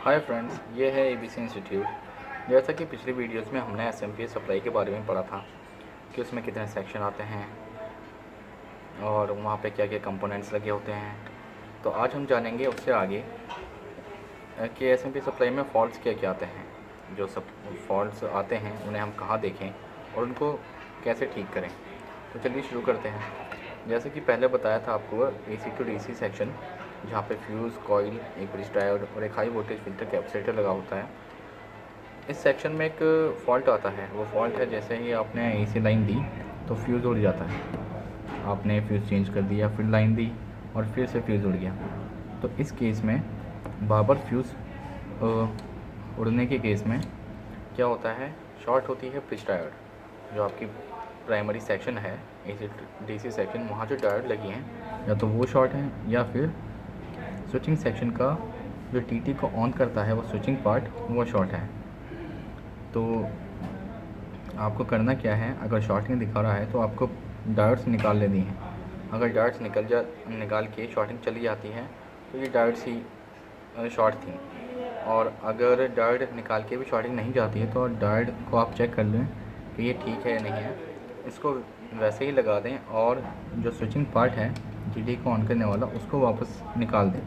Hi friends, ये है ABC institute. जैसा कि पिछली वीडियोस में हमने एसएमपीएस सप्लाई के बारे में पढ़ा था कि उसमें कितने सेक्शन आते हैं और वहाँ पे क्या क्या कंपोनेंट्स लगे होते हैं। तो आज हम जानेंगे उससे आगे कि एसएमपीएस सप्लाई में फॉल्ट्स क्या क्या आते हैं। जो सब फॉल्ट्स आते हैं उन्हें हम कहाँ देखें और उनको कैसे ठीक करें। तो चलिए शुरू करते हैं। जैसे कि पहले बताया था आपको, AC टू DC सेक्शन, जहाँ पे फ्यूज़, कॉइल, एक ब्रिज डायोड और एक हाई वोल्टेज फिल्टर कैपेसिटर लगा होता है। इस सेक्शन में एक फॉल्ट आता है। वो फॉल्ट है, जैसे ही आपने AC लाइन दी तो फ्यूज़ उड़ जाता है। आपने फ्यूज़ चेंज कर दिया, फिर लाइन दी और फिर से फ्यूज़ उड़ गया। तो इस केस में बार फ्यूज़ उड़ने के केस में क्या होता है, शॉर्ट होती है ब्रिज डायोड। जो आपकी प्राइमरी सेक्शन है AC DC सेक्शन, वहाँ जो डायोड लगी हैं या तो वो शॉर्ट हैं या फिर स्विचिंग सेक्शन का जो TT को ऑन करता है वो स्विचिंग पार्ट, वो शॉर्ट है। तो आपको करना क्या है, अगर शॉर्टिंग दिखा रहा है तो आपको डायोड्स निकाल लेनी है। अगर डायोड्स निकाल के शॉर्टिंग चली जाती है तो ये डायोड्स ही शॉर्ट थी। और अगर डायोड निकाल के भी शॉर्टिंग नहीं जाती है तो डायोड को आप चेक कर लें कि ये ठीक है या नहीं है। इसको वैसे ही लगा दें और जो स्विचिंग पार्ट है TT को ऑन करने वाला, उसको वापस निकाल दें,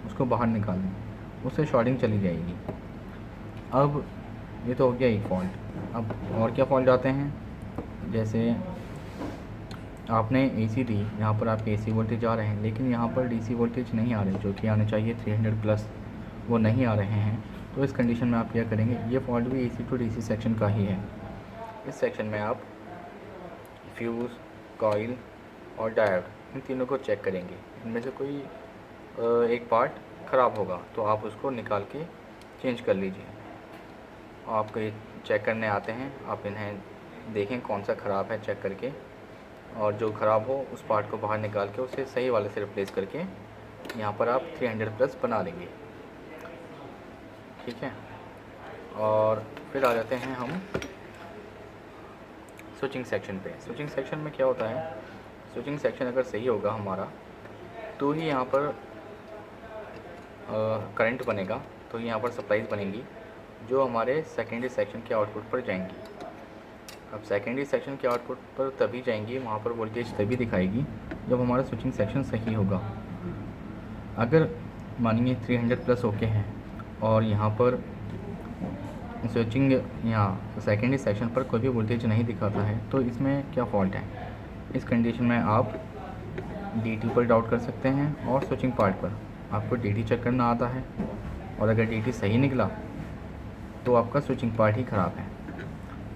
उसको बाहर निकाल दें, उससे शॉर्टिंग चली जाएगी। अब ये तो हो गया एक फॉल्ट। अब और क्या फॉल्ट आते हैं, जैसे आपने AC दी, यहाँ पर आपके AC वोल्टेज आ रहे हैं लेकिन यहाँ पर DC वोल्टेज नहीं आ रहे जो कि आने चाहिए 300 प्लस, वो नहीं आ रहे हैं। तो इस कंडीशन में आप क्या करेंगे, ये फॉल्ट भी AC टू DC सेक्शन का ही है। इस सेक्शन में आप फ्यूज़, कॉइल और डायोड, इन तीनों को चेक करेंगे। इनमें से कोई एक पार्ट ख़राब होगा तो आप उसको निकाल के चेंज कर लीजिए। आपको ये चेक करने आते हैं, आप इन्हें देखें कौन सा ख़राब है चेक करके, और जो ख़राब हो उस पार्ट को बाहर निकाल के उसे सही वाले से रिप्लेस करके यहाँ पर आप 300 प्लस बना लेंगे। ठीक है, और फिर आ जाते हैं हम स्विचिंग सेक्शन पे। स्विचिंग सेक्शन में क्या होता है, स्विचिंग सेक्शन अगर सही होगा हमारा तो ही यहाँ पर करंट बनेगा, तो यहाँ पर सप्लाईज बनेंगी जो हमारे सेकेंडरी सेक्शन के आउटपुट पर जाएंगी। अब सेकेंडरी सेक्शन के आउटपुट पर तभी जाएंगी, वहाँ पर वोल्टेज तभी दिखाएगी जब हमारा स्विचिंग सेक्शन सही होगा। अगर मानिए 300 प्लस ओके हैं और यहाँ पर स्विचिंग, यहाँ सेकेंडरी सेक्शन पर कोई भी वोल्टेज नहीं दिखाता है, तो इसमें क्या फॉल्ट है। इस कंडीशन में आप DT पर डाउट कर सकते हैं और स्विचिंग पार्ट पर आपको DT चेक करना आता है, और अगर DT सही निकला तो आपका स्विचिंग पार्ट ही ख़राब है।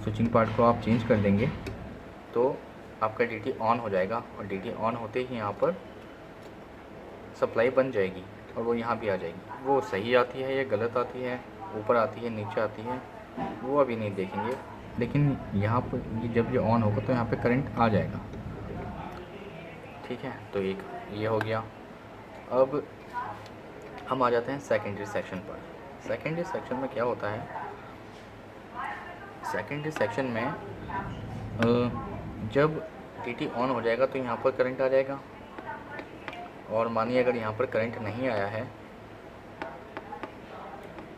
स्विचिंग पार्ट को आप चेंज कर देंगे तो आपका DT ऑन हो जाएगा, और DT ऑन होते ही यहाँ पर सप्लाई बन जाएगी और वो यहाँ भी आ जाएगी। वो सही आती है या गलत आती है, ऊपर आती है नीचे आती है, वो अभी नहीं देखेंगे, लेकिन यहाँ पर जब ये ऑन होगा तो यहाँ पे करंट आ जाएगा। ठीक है, तो एक ये हो गया। अब हम आ जाते हैं सेकेंडरी सेक्शन पर। सेकेंडरी सेक्शन में क्या होता है, सेकेंडरी सेक्शन में जब TT ऑन हो जाएगा तो यहाँ पर करंट आ जाएगा, और मानिए अगर यहाँ पर करंट नहीं आया है,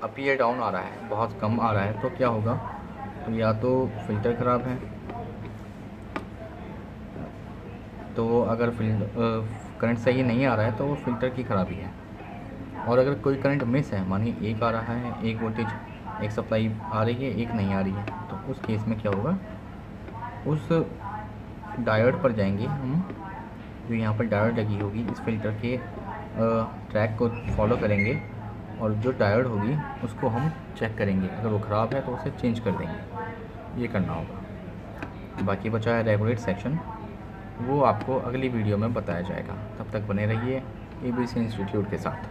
अप या डाउन आ रहा है, बहुत कम आ रहा है, तो क्या होगा, तो या तो फ़िल्टर ख़राब है, तो अगर करंट सही नहीं आ रहा है तो वो फ़िल्टर की ख़राबी है। और अगर कोई करंट मिस है, मानिए एक आ रहा है, एक वोल्टेज, एक सप्लाई आ रही है, एक नहीं आ रही है, तो उस केस में क्या होगा, उस डायोड पर जाएंगे हम, जो यहाँ पर डायोड लगी होगी, इस फिल्टर के ट्रैक को फॉलो करेंगे और जो डायोड होगी उसको हम चेक करेंगे। अगर वो ख़राब है तो उसे चेंज कर देंगे, ये करना होगा। बाकी बचा है रेगुलेट सेक्शन, वो आपको अगली वीडियो में बताया जाएगा। तब तक बने रहिए ABC इंस्टीट्यूट के साथ।